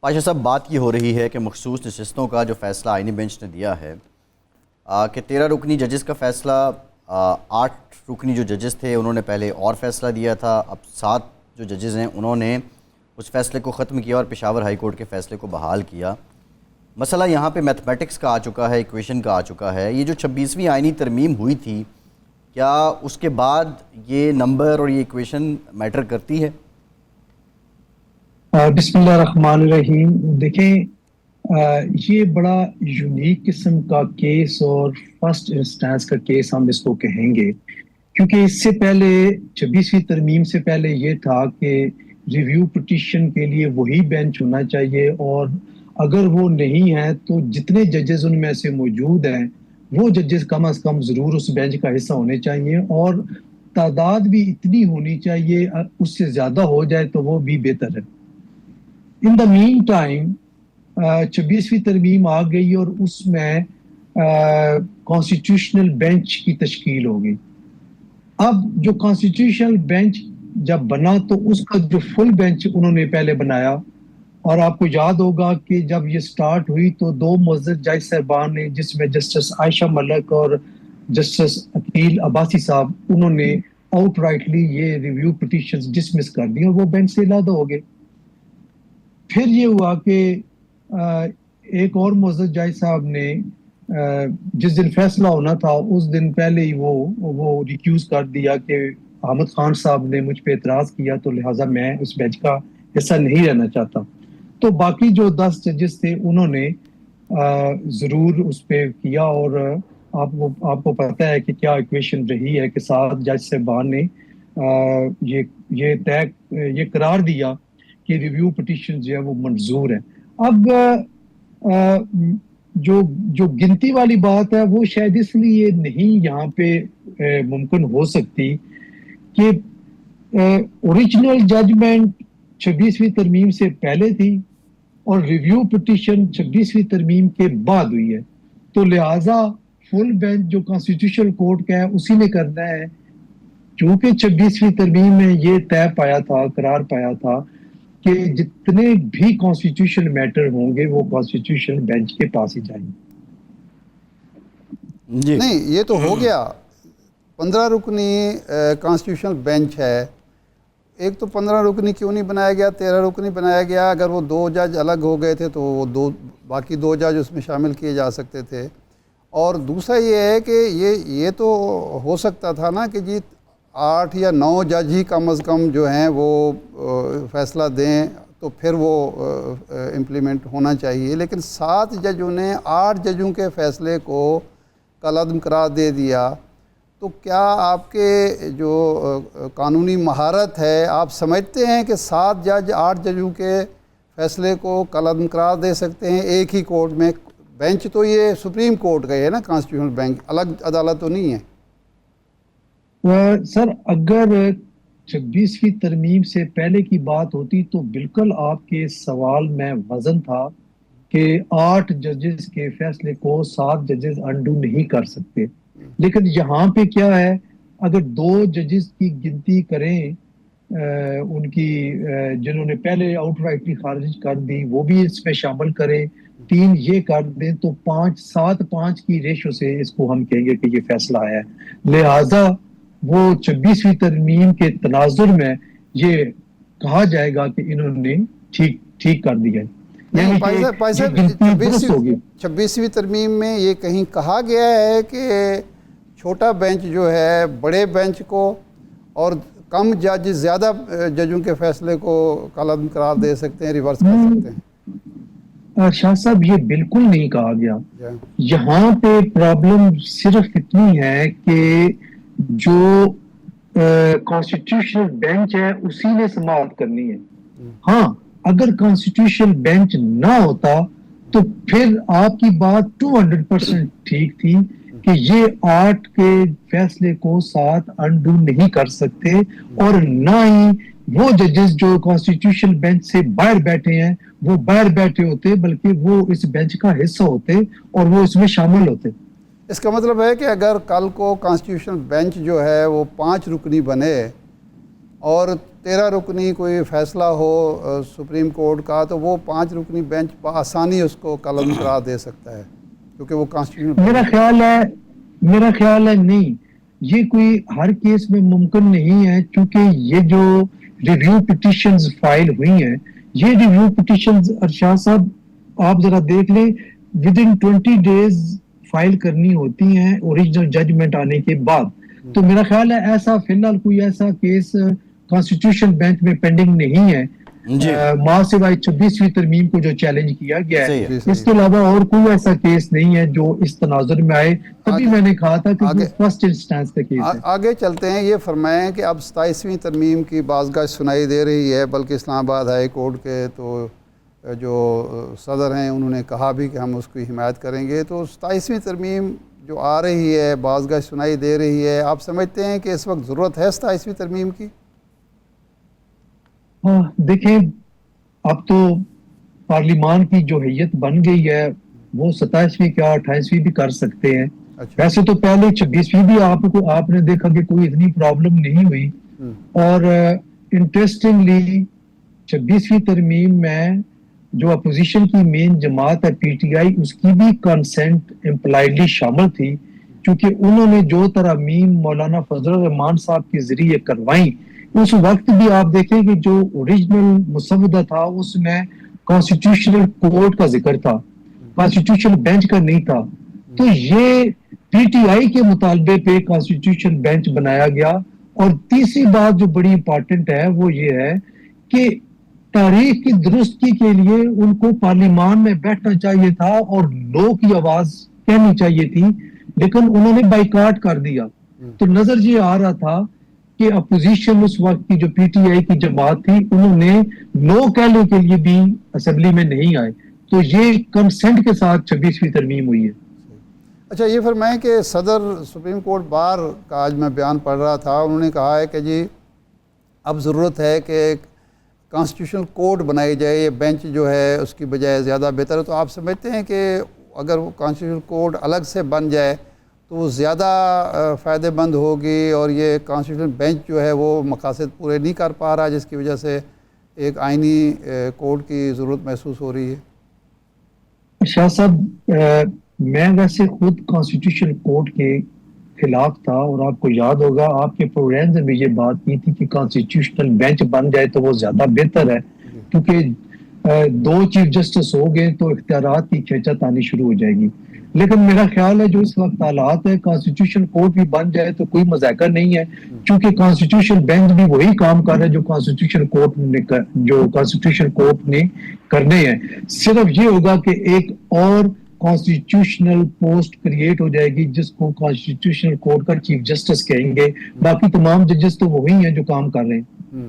پاشا صاحب، بات یہ ہو رہی ہے کہ مخصوص نشستوں کا جو فیصلہ آئینی بینچ نے دیا ہے کہ 13 رکنی ججز کا فیصلہ 8 رکنی جو ججز تھے انہوں نے پہلے اور فیصلہ دیا تھا، اب 7 جو ججز ہیں انہوں نے اس فیصلے کو ختم کیا اور پشاور ہائی کورٹ کے فیصلے کو بحال کیا۔ مسئلہ یہاں پہ میتھمیٹکس کا آ چکا ہے، ایکویشن کا آ چکا ہے۔ یہ جو 26ویں آئینی ترمیم ہوئی تھی، کیا اس کے بعد یہ نمبر اور یہ ایکویشن میٹر کرتی ہے؟ بسم اللہ الرحمن الرحیم۔ دیکھیں، یہ بڑا یونیک قسم کا کیس اور فرسٹ انسٹانس کا کیس ہم اس کو کہیں گے، کیونکہ اس سے پہلے 26ویں ترمیم سے پہلے یہ تھا کہ ریویو پٹیشن کے لیے وہی بینچ ہونا چاہیے، اور اگر وہ نہیں ہے تو جتنے ججز ان میں سے موجود ہیں وہ ججز کم از کم ضرور اس بینچ کا حصہ ہونے چاہیے، اور تعداد بھی اتنی ہونی چاہیے، اس سے زیادہ ہو جائے تو وہ بھی بہتر ہے۔ ان دا مین ٹائم 26ویں ترمیم آ گئی اور اس میں کانسٹیٹیوشنل بینچ کی تشکیل ہو گئی۔ اب جو کانسٹیٹیوشنل بینچ جب بنا تو اس کا جو فل بینچ انہوں نے پہلے بنایا، اور آپ کو یاد ہوگا کہ جب یہ سٹارٹ ہوئی تو 2 معزز جج صاحبان نے، جس میں جسٹس عائشہ ملک اور جسٹس عقیل عباسی صاحب، انہوں نے آؤٹ رائٹلی یہ ریویو پٹیشنز ڈسمس کر دی اور وہ بینچ سے علیحدہ ہو گئے۔ پھر یہ ہوا کہ ایک اور معزز جج صاحب نے جس دن فیصلہ ہونا تھا اس دن پہلے ہی وہ ریکیوز کر دیا کہ احمد خان صاحب نے مجھ پہ اعتراض کیا تو لہٰذا میں اس بینچ کا حصہ نہیں رہنا چاہتا۔ تو باقی جو 10 ججز تھے انہوں نے ضرور اس پہ کیا، اور آپ کو پتہ ہے کہ کیا ایکویشن رہی ہے کہ 7 جج صاحبان نے یہ قرار دیا کہ ریویو پٹیشن جو ہے وہ منظور ہے۔ اب جو گنتی والی بات ہے وہ شاید اس لیے نہیں یہاں پہ ممکن ہو سکتی کہ اوریجنل ججمنٹ 26ویں ترمیم سے پہلے تھی اور ریویو پٹیشن 26ویں ترمیم کے بعد ہوئی ہے، تو لہٰذا فل بینچ جو کانسٹیٹیوشنل کورٹ کا ہے اسی نے کرنا ہے، چونکہ 26ویں ترمیم میں یہ طے پایا تھا، قرار پایا تھا کہ جتنے بھی کانسٹیٹیوشن میٹر ہوں گے وہ کانسٹیٹیوشن بینچ کے پاس ہی جائیں گے۔ جی نہیں، یہ تو ہو گیا 15 رکنی کانسٹیٹیوشنل بینچ ہے۔ ایک تو 15 رکنی کیوں نہیں بنایا گیا، 13 رکنی بنایا گیا؟ اگر وہ 2 جج الگ ہو گئے تھے تو وہ باقی 2 جج اس میں شامل کیے جا سکتے تھے۔ اور دوسرا یہ ہے کہ یہ تو ہو سکتا تھا نا کہ جی 8 یا 9 جج ہی کم از کم جو ہیں وہ فیصلہ دیں تو پھر وہ امپلیمنٹ ہونا چاہیے، لیکن 7 ججوں نے 8 ججوں کے فیصلے کو کالعدم قرار دے دیا۔ تو کیا آپ کے جو قانونی مہارت ہے، آپ سمجھتے ہیں کہ 7 جج 8 ججوں کے فیصلے کو کالعدم قرار دے سکتے ہیں ایک ہی کورٹ میں؟ بینچ تو یہ سپریم کورٹ کا ہے نا، کانسٹیٹیوشنل بینچ الگ عدالت تو نہیں ہے۔ سر، اگر 26ویں ترمیم سے پہلے کی بات ہوتی تو بالکل آپ کے سوال میں وزن تھا کہ 8 ججز کے فیصلے کو 7 ججز انڈو نہیں کر سکتے، لیکن یہاں پہ کیا ہے، اگر 2 ججز کی گنتی کریں ان کی جنہوں نے پہلے آؤٹ رائٹلی خارج کر دی وہ بھی اس میں شامل کریں، 3 یہ کر دیں تو 7-5 کی ریشو سے اس کو ہم کہیں گے کہ یہ فیصلہ آیا ہے۔ لہٰذا وہ 26ویں ترمیم کے تناظر میں یہ کہا جائے گا کہ انہوں نے ٹھیک کر دیا ہے۔ 26ویں ترمیم میں یہ کہیں کہا گیا ہے کہ چھوٹا بینچ جو ہے بڑے بینچ کو اور کم جج زیادہ ججوں کے فیصلے کو کالعدم قرار دے سکتے ہیں، ریورس کر سکتے ہیں؟ شاہ صاحب، یہ بالکل نہیں کہا گیا۔ یہاں پہ پرابلم صرف اتنی ہے کہ جو کانسٹیٹیوشنل بینچ ہے اسی نے سماعت کرنی ہے۔ ہاں، اگر کانسٹیٹیوشنل بینچ نہ ہوتا تو پھر آپ کی بات 200% ٹھیک تھی کہ یہ 8 کے فیصلے کو 7 انڈو نہیں کر سکتے، اور نہ ہی وہ ججز جو کانسٹیٹیوشنل بینچ سے باہر بیٹھے ہیں وہ باہر بیٹھے ہوتے، بلکہ وہ اس بینچ کا حصہ ہوتے اور وہ اس میں شامل ہوتے۔ اس کا مطلب ہے کہ اگر کل کو کانسٹیٹیوشنل بینچ جو ہے وہ 5 رکنی بنے اور 13 رکنی کوئی فیصلہ ہو سپریم کورٹ کا تو وہ 5 رکنی بینچ بآسانی اس کو قلم قرار دے سکتا ہے کیونکہ وہ کانسٹیٹیوشن. میرا خیال ہے نہیں، یہ کوئی ہر کیس میں ممکن نہیں ہے، کیونکہ یہ جو ریویو پٹیشنز فائل ہوئی ہیں، یہ ریویو پٹیشنز ارشاد صاحب آپ ذرا دیکھ لیں ود ان 20 days فائل کرنی ہوتی ہیں اوریجنل ججمنٹ آنے کے بعد. تو میرا خیال ہے ایسا فی الحال کوئی ایسا کیس کانسٹیٹیوشن بینچ میں پینڈنگ نہیں ہے ماں سوائے 26ویں ترمیم کو جو چیلنج کیا گیا ہے. اس کے علاوہ اور کوئی ایسا کیس نہیں ہے جو اس تناظر میں آئے. تبھی میں نے کہا تھا کہ فرسٹ انسٹانس کا کیس ہے. آگے چلتے ہیں. یہ فرمائیں کہ اب 27ویں ترمیم کی بازگشت سنائی دے رہی ہے، بلکہ اسلام آباد ہائی کورٹ کے تو جو صدر ہیں انہوں نے کہا بھی کہ ہم اس کی حمایت کریں گے. تو 27ویں ترمیم جو آ رہی ہے، بازگشت سنائی دے رہی ہے، آپ سمجھتے ہیں کہ اس وقت ضرورت ہے 27ویں ترمیم کی؟ ہاں دیکھیں، اب تو پارلیمان کی جو حیت بن گئی ہے وہ 27ویں کیا 28ویں بھی کر سکتے ہیں. ویسے تو پہلے 26ویں بھی آپ نے دیکھا کہ کوئی اتنی پرابلم نہیں ہوئی. اور انٹرسٹنگلی 26ویں ترمیم میں جو اپوزیشن کی مین جماعت ہے پی ٹی آئی، اس کی بھی کنسنٹ امپلائڈلی شامل تھی، کیونکہ انہوں نے جو ترامیم مولانا فضل الرحمان صاحب کے ذریعے کروائیں، اس وقت بھی آپ دیکھیں کہ جو اوریجنل مسودہ تھا اس میں کانسٹیٹیوشنل کورٹ کا ذکر تھا، کانسٹیٹیوشنل بینچ کا نہیں تھا. تو یہ پی ٹی آئی کے مطالبے پہ کانسٹیٹیوشن بینچ بنایا گیا. اور تیسری بات جو بڑی امپورٹنٹ ہے وہ یہ ہے کہ تاریخ کی درستگی کے لیے ان کو پارلیمان میں بیٹھنا چاہیے تھا اور لو کی آواز کہنی چاہیے تھی، لیکن انہوں نے بائیکاٹ کر دیا. تو نظر یہ آ رہا تھا کہ اپوزیشن اس وقت کی جو پی ٹی آئی کی جماعت تھی انہوں نے لو کہنے کے لیے بھی اسمبلی میں نہیں آئے. تو یہ کنسنٹ کے ساتھ 26ویں ترمیم ہوئی ہے. اچھا، یہ فرمائیں کہ صدر سپریم کورٹ بار کا آج میں بیان پڑھ رہا تھا، انہوں نے کہا ہے کہ جی اب ضرورت ہے کہ کانسٹیٹیوشنل کورٹ بنائی جائے، یہ بینچ جو ہے اس کی بجائے زیادہ بہتر ہے. تو آپ سمجھتے ہیں کہ اگر وہ کانسٹیٹیوشنل کورٹ الگ سے بن جائے تو وہ زیادہ فائدہ مند ہوگی، اور یہ کانسٹیٹیوشنل بینچ جو ہے وہ مقاصد پورے نہیں کر پا رہا، جس کی وجہ سے ایک آئینی کورٹ کی ضرورت محسوس ہو رہی ہے؟ شاہ صاحب، میں ویسے خود کانسٹیٹیوشن کورٹ کے خلاف تھا، اور آپ کو یاد ہوگا آپ کے پروگرام میں بھی یہ بات کی تھی کہ کانسٹیٹیوشنل بینچ بن جائے تو وہ زیادہ بہتر ہے، کیونکہ 2 چیف جسٹس ہو گئے تو اختیارات کی کھینچا تانی شروع ہو جائے گی. لیکن میرا خیال ہے جو اس وقت حالات ہے، کانسٹیٹیوشن کورٹ بھی بن جائے تو کوئی مذائقہ نہیں ہے، چونکہ کانسٹیٹیوشن بینچ بھی وہی کام کر رہا ہے جو کانسٹیٹیوشن کورٹ نے کرنے ہیں. صرف یہ ہوگا کہ ایک اور کانسٹیٹیوشنل پوسٹ کریٹ ہو جائے گی جس کو کانسٹیٹیوشنل کورٹ کا چیف جسٹس کہیں گے. باقی تمام ججز تو وہی ہیں جو کام کر رہے ہیں.